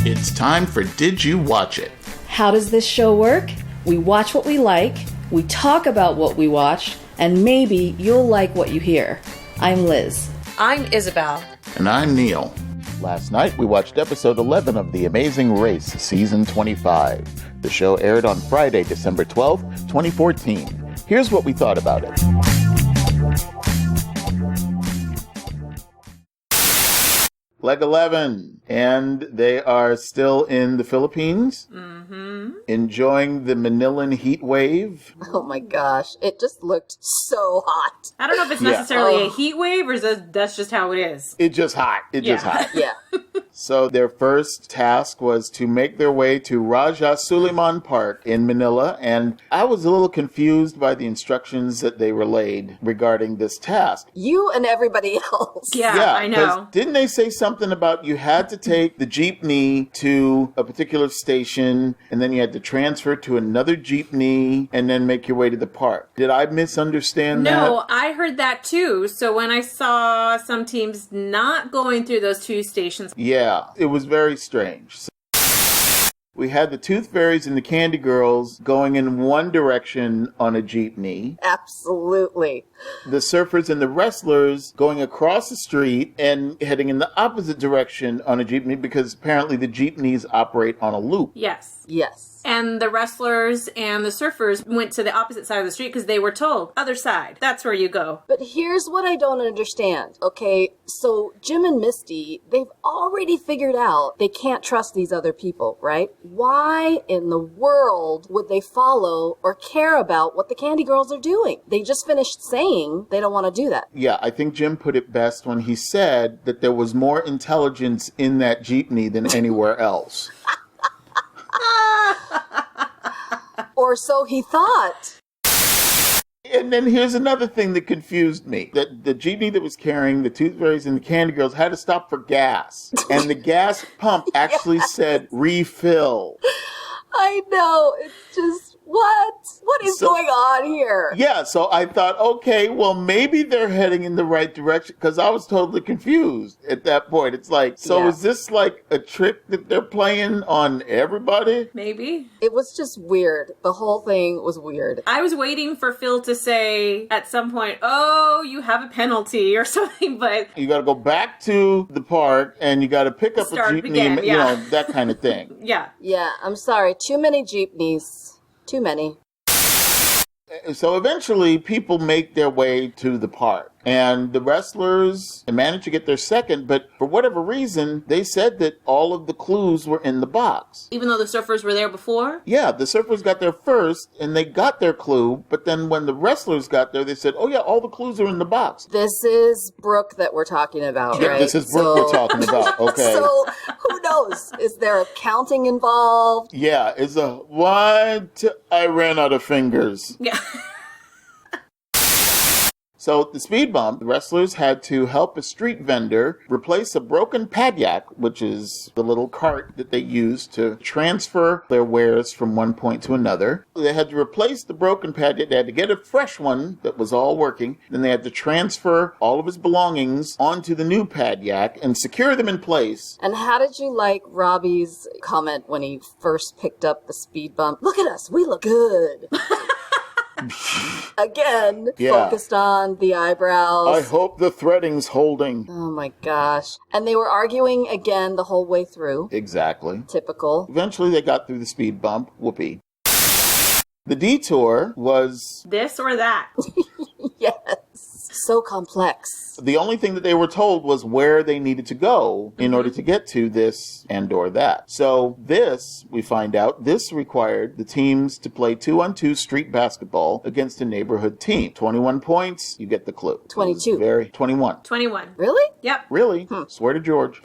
It's time for Did You Watch It? How does this show work? We watch what we like, we talk about what we watch, and maybe you'll like what you hear. I'm Liz. I'm Isabel. And I'm Neil. Last night we watched episode 11 of The Amazing Race, season 25. The show aired on Friday, December 12th, 2014. Here's what we thought about it. Leg 11, and they are still in the Philippines, enjoying the Manilan heat wave. Oh my gosh, it just looked so hot. I don't know if it's necessarily a heat wave or that's just how it is. It's just hot. Just hot. Yeah. So their first task was to make their way to Rajah Suleyman Park in Manila, and I was a little confused by the instructions that they relayed regarding this task. You and everybody else. Yeah, I know. Didn't they say something about you had to take the jeepney to a particular station, and then you had to transfer to another jeepney, and then make your way to the park? Did I misunderstand that? No, I heard that too. So when I saw some teams not going through those two stations. Yeah, it was very strange. We had the Tooth Fairies and the Candy Girls going in one direction on a jeepney. Absolutely. The Surfers and the Wrestlers going across the street and heading in the opposite direction on a jeepney because apparently the jeepneys operate on a loop. Yes. Yes. And the Wrestlers and the Surfers went to the opposite side of the street because they were told, other side, that's where you go. But here's what I don't understand, okay? So Jim and Misty, they've already figured out they can't trust these other people, right? Why in the world would they follow or care about what the Candy Girls are doing? They just finished saying they don't want to do that. Yeah, I think Jim put it best when he said that there was more intelligence in that jeepney than anywhere else. Or so he thought. And then here's another thing that confused me. That the jeepney that was carrying the Tooth Fairies and the Candy Girls had to stop for gas. And the gas pump actually said refill. I know, it's just, what? What is going on here? Yeah, so I thought, okay, well, maybe they're heading in the right direction, because I was totally confused at that point. It's like, is this like a trick that they're playing on everybody? Maybe. It was just weird. The whole thing was weird. I was waiting for Phil to say at some point, oh, you have a penalty or something, but... You got to go back to the park, and you got to pick up a jeepney, again, you know, that kind of thing. Yeah. Yeah, I'm sorry. Too many jeepneys. Too many. So eventually, people make their way to the park. And the Wrestlers managed to get their second, but for whatever reason, they said that all of the clues were in the box. Even though the Surfers were there before? Yeah, the Surfers got there first, and they got their clue, but then when the Wrestlers got there, they said, oh yeah, all the clues are in the box. This is Brooke that we're talking about, Yeah, right? this is Brooke we're talking about, okay. So, who knows? Is there a counting involved? Yeah, it's a what? I ran out of fingers. Yeah. So the speed bump, the Wrestlers had to help a street vendor replace a broken padyak, which is the little cart that they use to transfer their wares from one point to another. They had to replace the broken padyak. They had to get a fresh one that was all working. Then they had to transfer all of his belongings onto the new padyak and secure them in place. And how did you like Robbie's comment when he first picked up the speed bump? Look at us, we look good. Again, focused on the eyebrows. I hope the threading's holding. Oh my gosh. And they were arguing again the whole way through. Exactly. Typical. Eventually they got through the speed bump. Whoopee. The detour was... this or that. Yes. So complex. The only thing that they were told was where they needed to go in order to get to this and or that. So this, we find out, this required the teams to play 2-on-2 street basketball against a neighborhood team. 21 points, you get the clue. 22. 21. 21. Really? Yep. Really? Swear to George.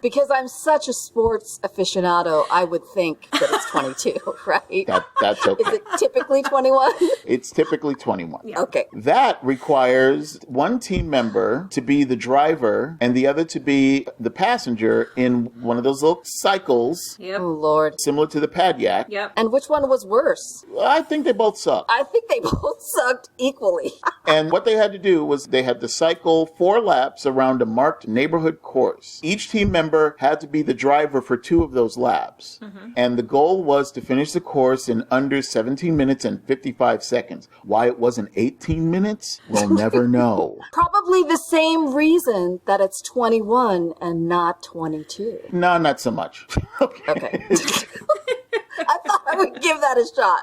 Because I'm such a sports aficionado, I would think that it's 22, right? That's okay. Is it typically 21? It's typically 21. Yeah. Okay. That requires one team member to be the driver and the other to be the passenger in one of those little cycles. Yep. Oh, Lord. Similar to the padyak. Yep. And which one was worse? I think they both suck. I think they both sucked equally. And what they had to do was they had to cycle 4 laps around a marked neighborhood course. Each team member member had to be the driver for 2 of those laps. And the goal was to finish the course in under 17 minutes and 55 seconds. Why it wasn't 18 minutes, we'll never know. Probably the same reason that it's 21 and not 22. No, not so much. Okay. I thought I would give that a shot.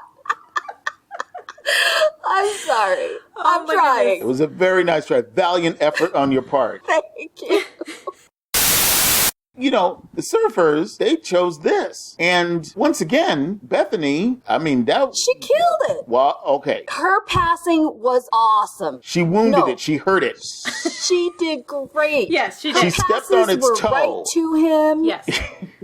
I'm sorry. I'm trying. It was a very nice try. Valiant effort on your part. Thank you. You know, the surfers, they chose this. And once again, Bethany, I mean, that... She killed it. Well, okay. Her passing was awesome. She wounded it. She hurt it. She did great. Yes, she Her did. She stepped passes on its were toe. right to him. Yes.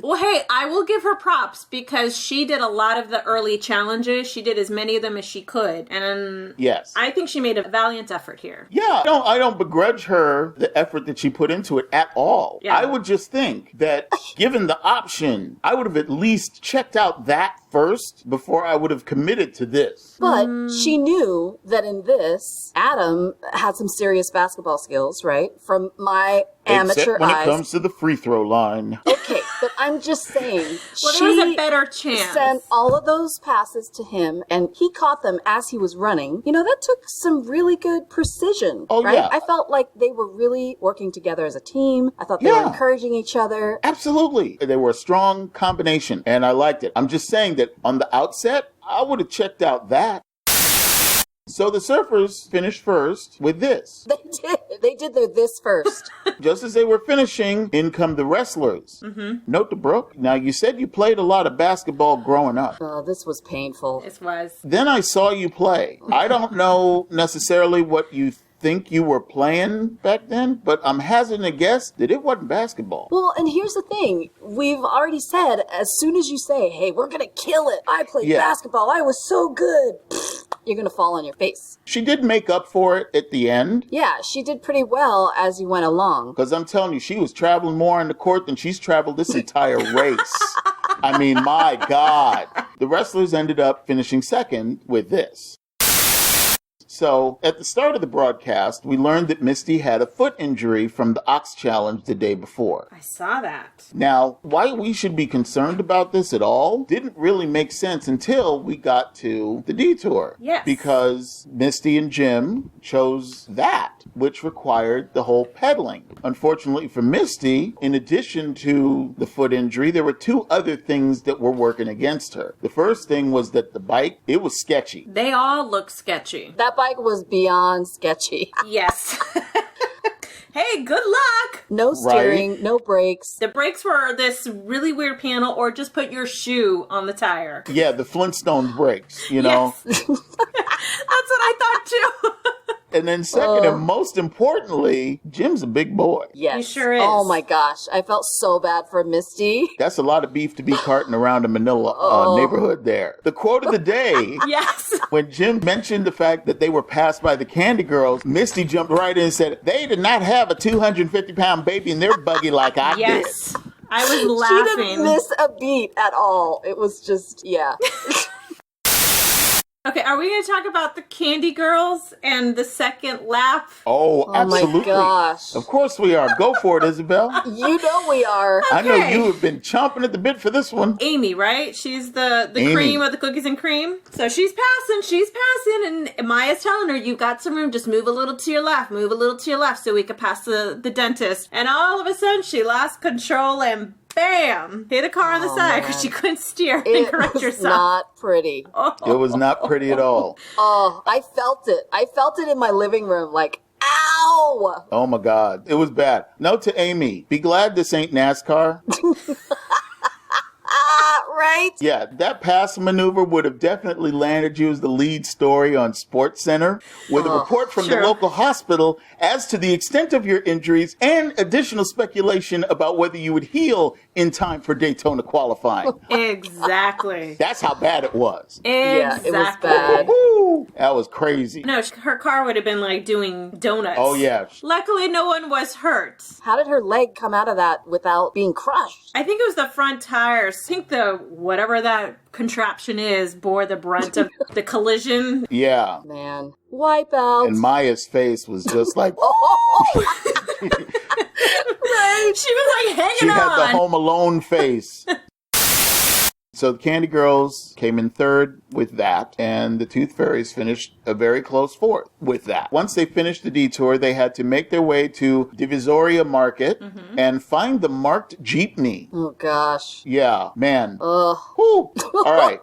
Well, hey, I will give her props because she did a lot of the early challenges. She did as many of them as she could. And Yes. I think she made a valiant effort here. Yeah, I don't begrudge her the effort that she put into it at all. Yeah. I would just think that given the option, I would have at least checked out that first before I would have committed to this. But she knew that in this, Adam had some serious basketball skills, right? From my amateur Except when eyes. it comes to the free throw line. Okay, but I'm just saying. Well, there was a better chance. Sent all of those passes to him, and he caught them as he was running. You know, that took some really good precision. Oh, right? yeah. I felt like they were really working together as a team. I thought they were encouraging each other. Absolutely. They were a strong combination, and I liked it. I'm just saying that on the outset, I would have checked out that. So the surfers finished first with this. They did. They did their this first. Just as they were finishing, in come the wrestlers. Note to Brooke. Now, you said you played a lot of basketball growing up. Oh, this was painful. This was. Then I saw you play. I don't know necessarily what you think you were playing back then, but I'm hazarding a guess that it wasn't basketball. Well, and here's the thing. We've already said, as soon as you say, hey, we're going to kill it. I played basketball. I was so good. You're going to fall on your face. She did make up for it at the end. Yeah, she did pretty well as you went along. Because I'm telling you, she was traveling more on the court than she's traveled this entire race. I mean, my God. The wrestlers ended up finishing second with this. So, at the start of the broadcast, we learned that Misty had a foot injury from the Ox Challenge the day before. I saw that. Now, why we should be concerned about this at all didn't really make sense until we got to the detour. Yes. Because Misty and Jim chose that, which required the whole pedaling. Unfortunately for Misty, in addition to the foot injury, there were 2 other things that were working against her. The first thing was that the bike, it was sketchy. They all look sketchy. That bike was beyond sketchy. Yes. Hey, good luck! No steering, no brakes. The brakes were this really weird panel, or just put your shoe on the tire. Yeah, the Flintstone brakes, you know. Yes. That's what I thought too. And then second, and most importantly, Jim's a big boy. Yes. He sure is. Oh my gosh. I felt so bad for Misty. That's a lot of beef to be carting around a Manila neighborhood there. The quote of the day, Yes. when Jim mentioned the fact that they were passed by the Candy Girls, Misty jumped right in and said, they did not have a 250-pound baby in their buggy like I Yes. did. I was She laughing. didn't miss a beat at all. It was just, yeah. Okay, are we going to talk about the Candy Girls and the second lap? Oh, absolutely. my gosh. Of course we are. Go for it, Isabel. You know we are. I know Okay. you have been chomping at the bit for this one. Amy, right? She's the Amy. cream of the cookies and cream. So she's passing, and Maya's telling her, you've got some room, just move a little to your left, so we could pass the dentist. And all of a sudden, she lost control and bam! Hit a car on the side because she couldn't steer and It correct was herself. not pretty. It was not pretty at all. Oh, I felt it. I felt it in my living room. Like, ow! Oh my God. It was bad. Note to Amy, be glad this ain't NASCAR. Right? Yeah, that pass maneuver would have definitely landed you as the lead story on Sports Center with a report from the Sure. local hospital as to the extent of your injuries and additional speculation about whether you would heal in time for Daytona qualifying. Exactly. That's how bad it was. Yeah, Exactly. it was bad. Woo! That was crazy. No, her car would have been like doing donuts. Oh, yeah. Luckily, no one was hurt. How did her leg come out of that without being crushed? I think it was the front tires. I think the whatever that contraption is bore the brunt of the collision. Yeah. Man. Wipe out. And Maya's face was just like, Oh, Right. She was like hanging She had the on. Home Alone face. So the Candy Girls came in third with that, and the Tooth Fairies finished a very close fourth with that. Once they finished the detour, they had to make their way to Divisoria Market and find the marked jeepney. Oh, gosh. Yeah, man. Ugh. Whew. All right.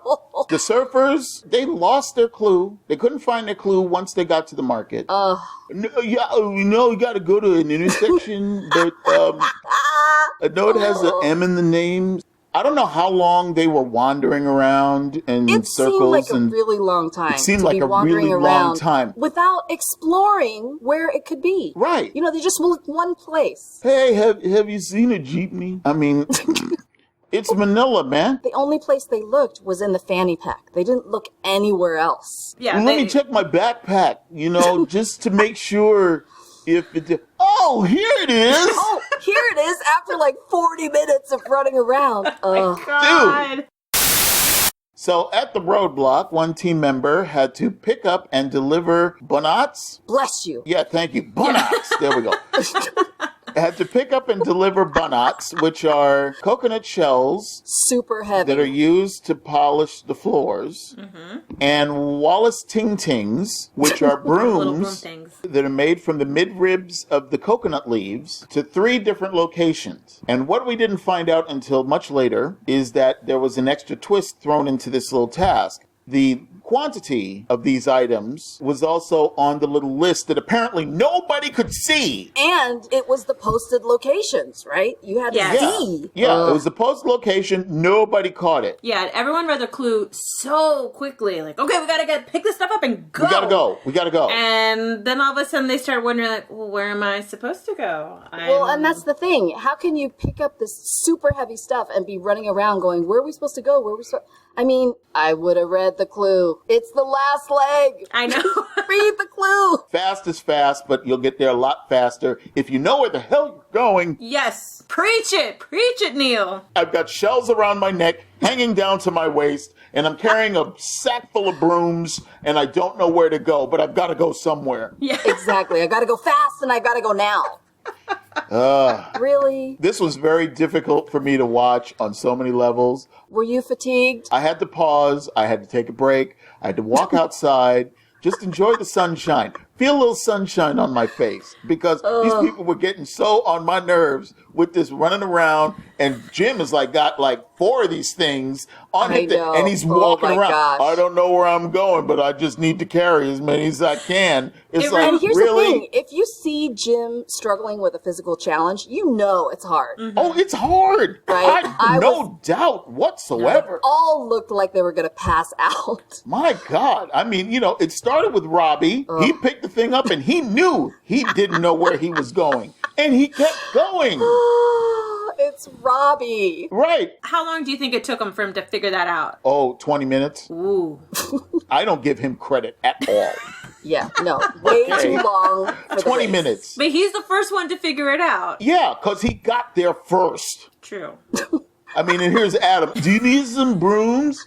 The surfers, they lost their clue. They couldn't find their clue once they got to the market. You got to go to an intersection, but I know it has an M in the name. I don't know how long they were wandering around in circles. It seemed like a really long time. It seemed to like be a wandering really around long time. without exploring where it could be. Right. You know, they just looked one place. Hey, have you seen a jeepney? I mean, it's Manila, man. The only place they looked was in the fanny pack. They didn't look anywhere else. Yeah, Let me check my backpack, just to make sure if it... Oh, here it is! Oh, here it is after like 40 minutes of running around. Ugh. God. So at the roadblock, one team member had to pick up and deliver bonats. Bless you. Yeah, thank you. Bonats. There we go. Had to pick up and deliver bonats, which are coconut shells Super heavy. that are used to polish the floors, and Wallace Ting Tings, which are Little broom brooms things. that are made from the midribs of the coconut leaves, to 3 different locations. And what we didn't find out until much later is that there was an extra twist thrown into this little task. The quantity of these items was also on the little list that apparently nobody could see. And it was the posted locations, right? You had to Yes. see. Yeah, it was the post location. Nobody caught it. Yeah, everyone read the clue so quickly. Like, okay, we gotta pick this stuff up and go. We gotta go. And then all of a sudden they start wondering, like, well, where am I supposed to go? Well, and that's the thing. How can you pick up this super heavy stuff and be running around going, where are we supposed to go? I mean, I would have read the clue. It's the last leg. I know. Read the clue. Fast is fast, but you'll get there a lot faster if you know where the hell you're going. Yes. Preach it, Neil. I've got shells around my neck, hanging down to my waist, and I'm carrying a sack full of brooms, and I don't know where to go, but I've got to go somewhere. Yeah. Exactly. I gotta go fast and I gotta go now. Really? This was very difficult for me to watch on so many levels. Were you fatigued? I had to pause. I had to take a break. I had to walk outside, just enjoy the sunshine. Feel a little sunshine on my face because these people were getting so on my nerves with this running around, and Jim has got 4 of these things on him, and he's walking around. Gosh. I don't know where I'm going, but I just need to carry as many as I can. It's And here's really? the thing. If you see Jim struggling with a physical challenge, you know it's hard. Oh, it's hard. Right. No doubt whatsoever. All looked like they were going to pass out. My God. I mean, it started with Robbie. He picked the thing up and he knew he didn't know where he was going. And he kept going. It's Robbie. Right. How long do you think it took him for him to figure that out? Oh, 20 minutes. Ooh. I don't give him credit at all. Yeah, no. Way too long for the 20 race. minutes. But he's the first one to figure it out. Yeah, because he got there first. True. I mean, and here's Adam. Do you need some brooms?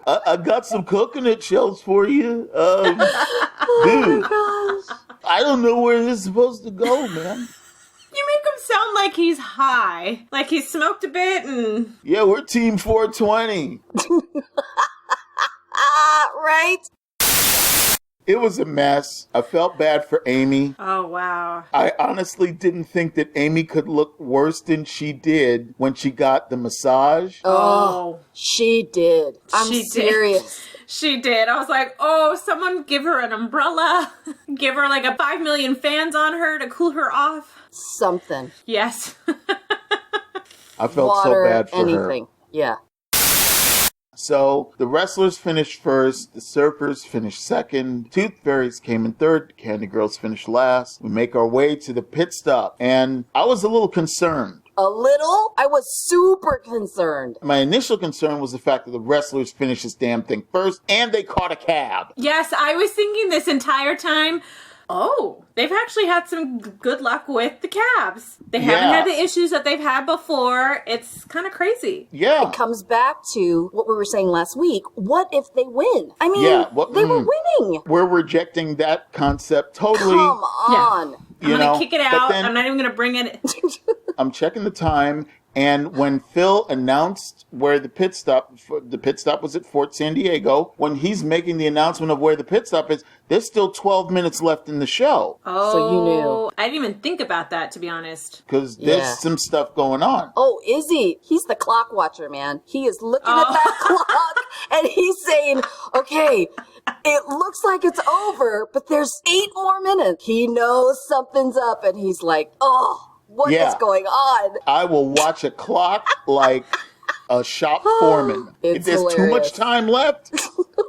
I got some coconut shells for you. Dude, I don't know where this is supposed to go, man. You make him sound like he's high. Like he smoked a bit and... Yeah, we're Team 420. Right? It was a mess. I felt bad for Amy. Oh, wow. I honestly didn't think that Amy could look worse than she did when she got the massage. Oh. She did. I'm She did. serious. She did. I was like, oh, someone give her an umbrella. Give her like 5 million fans on her to cool her off. Something. Yes. I felt Water, so bad for anything. her. Yeah. So the wrestlers finished first, the surfers finished second, Tooth Fairies came in third, Candy Girls finished last. We make our way to the pit stop, and I was a little concerned. A little? I was super concerned. My initial concern was the fact that the wrestlers finished this damn thing first, and they caught a cab. Yes, I was thinking this entire time, oh, they've actually had some good luck with the cabs. They haven't had the issues that they've had before. It's kind of crazy. Yeah. It comes back to what we were saying last week. What if they win? I mean, Yeah, they were winning. We're rejecting that concept totally. Come on. I'm going to kick it out. I'm not even going to bring it. I'm checking the time. And when Phil announced where the pit stop was at Fort San Diego, when he's making the announcement of where the pit stop is, there's still 12 minutes left in the show. Oh, so you knew. I didn't even think about that, to be honest. Because there's some stuff going on. Oh, is he? He's the clock watcher, man. He is looking at that clock and he's saying, okay, it looks like it's over, but there's 8 more minutes. He knows something's up and he's like, what is going on? I will watch a clock like a shop foreman. If there's hilarious. too much time left.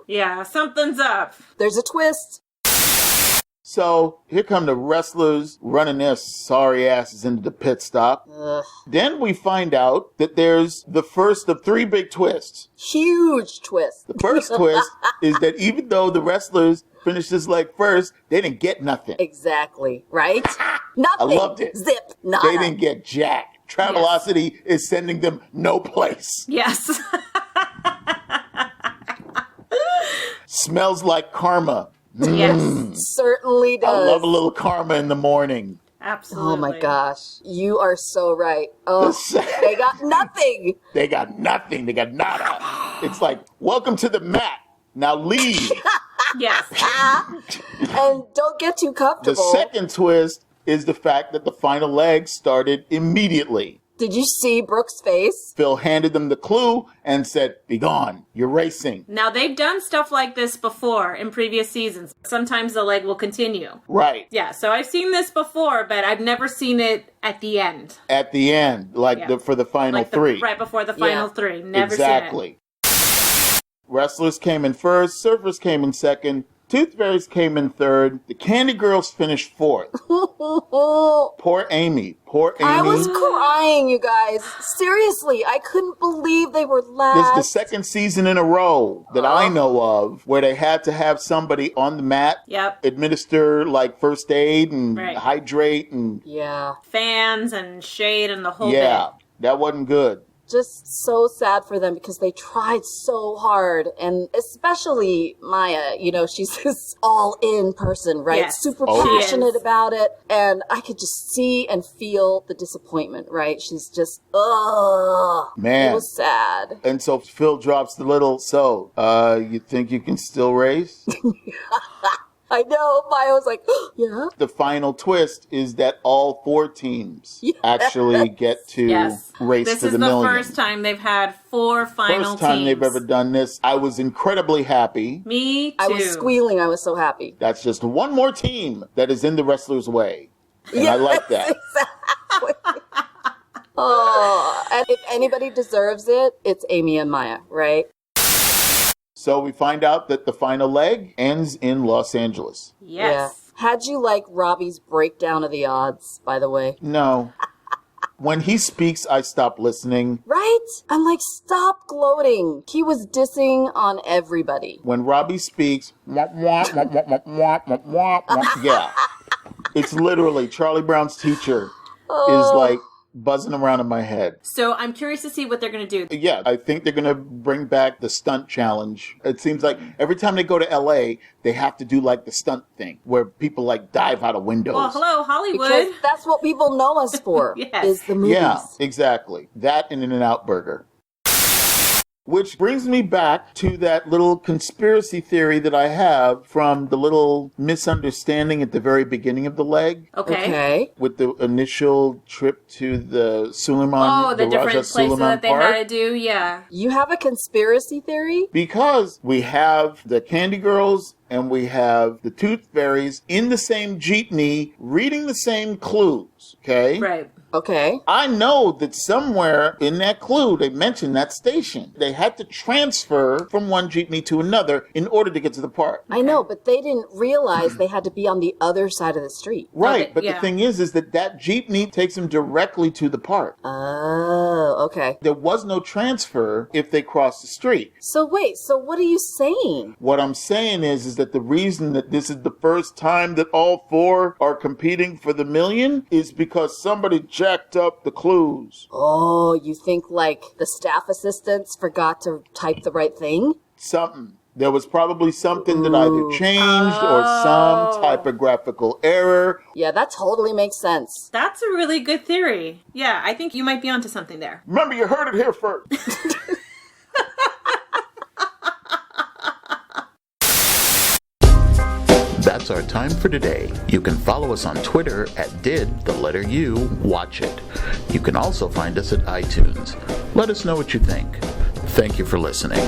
Yeah, something's up. There's a twist. So here come the wrestlers running their sorry asses into the pit stop. Ugh. Then we find out that there's the first of 3 big twists. Huge twist. The first twist is that even though the wrestlers finished this leg first, they didn't get nothing. Exactly, right? Nothing. I loved it. Zip. Nada. They didn't get jack. Travelocity is sending them no place. Yes. Smells like karma. Yes. Certainly does. I love a little karma in the morning. Absolutely. Oh my gosh. You are so right. Oh, they got nothing. They got nothing. They got nada. It's like, welcome to the mat. Now leave. Yes. And don't get too The comfortable. second twist is the fact that the final leg started immediately. Did you see Brooke's face? Phil handed them the clue and said, be gone. You're racing. Now, they've done stuff like this before in previous seasons. Sometimes the leg will continue. Right. Yeah, so I've seen this before, but I've never seen it at the end. At the end, for the final Like 3. right before the final 3. Never Exactly. Wrestlers came in first, surfers came in second, Tooth Fairies came in third, the Candy Girls finished 4th. Poor Amy. I was crying, you guys. Seriously, I couldn't believe they were last. This is the second season in a row that I know of where they had to have somebody on the mat administer like first aid and hydrate and fans and shade and the whole bit. That wasn't good. Just so sad for them because they tried so hard, and especially Maya, she's this all-in person, right? Yes. Super passionate about it, and I could just see and feel the disappointment, right? She's just, Man. It was sad. And so Phil drops the little, you think you can still race? I know. Maya was like, yeah. The final twist is that all 4 teams actually get to race to the million. This is the first time they've had 4 final teams. First time they've ever done this. I was incredibly happy. Me too. I was squealing. I was so happy. That's just one more team that is in the wrestler's way. And I like that. Exactly. And if anybody deserves it, it's Amy and Maya, right? So we find out that the final leg ends in Los Angeles. Yes. Yeah. How'd you like Robbie's breakdown of the odds, by the way? No. When he speaks, I stop listening. Right? I'm like, stop gloating. He was dissing on everybody. When Robbie speaks, yeah. It's literally Charlie Brown's teacher is like buzzing around in my head. So I'm curious to see what they're going to do. Yeah, I think they're going to bring back the stunt challenge. It seems like every time they go to LA, they have to do like the stunt thing where people like dive out of windows. Well, hello, Hollywood. Because that's what people know us for, is the movies. Yeah, exactly. That and In-N-Out Burger. Which brings me back to that little conspiracy theory that I have from the little misunderstanding at the very beginning of the leg. Okay. With the initial trip to the Suleyman, the different Rajah places Suleyman that they Park. had to do, yeah. You have a conspiracy theory? Because we have the Candy Girls and we have the Tooth Fairies in the same jeepney reading the same clues, okay? Right. Okay. I know that somewhere in that clue they mentioned that station. They had to transfer from one jeepney to another in order to get to the park. I know, but they didn't realize they had to be on the other side of the street. Right, Okay, but the thing is that jeepney takes them directly to the park. Oh, okay. There was no transfer if they crossed the street. So wait, so what are you saying? What I'm saying is that the reason that this is the first time that all 4 are competing for the million is because somebody jacked up the clues. Oh, you think like the staff assistants forgot to type the right thing? Something. There was probably something that either changed or some typographical error. Yeah, that totally makes sense. That's a really good theory. Yeah, I think you might be onto something there. Remember, you heard it here first. That's our time for today. You can follow us on Twitter at @did_you_watch_it. You can also find us at iTunes. Let us know what you think. Thank you for listening.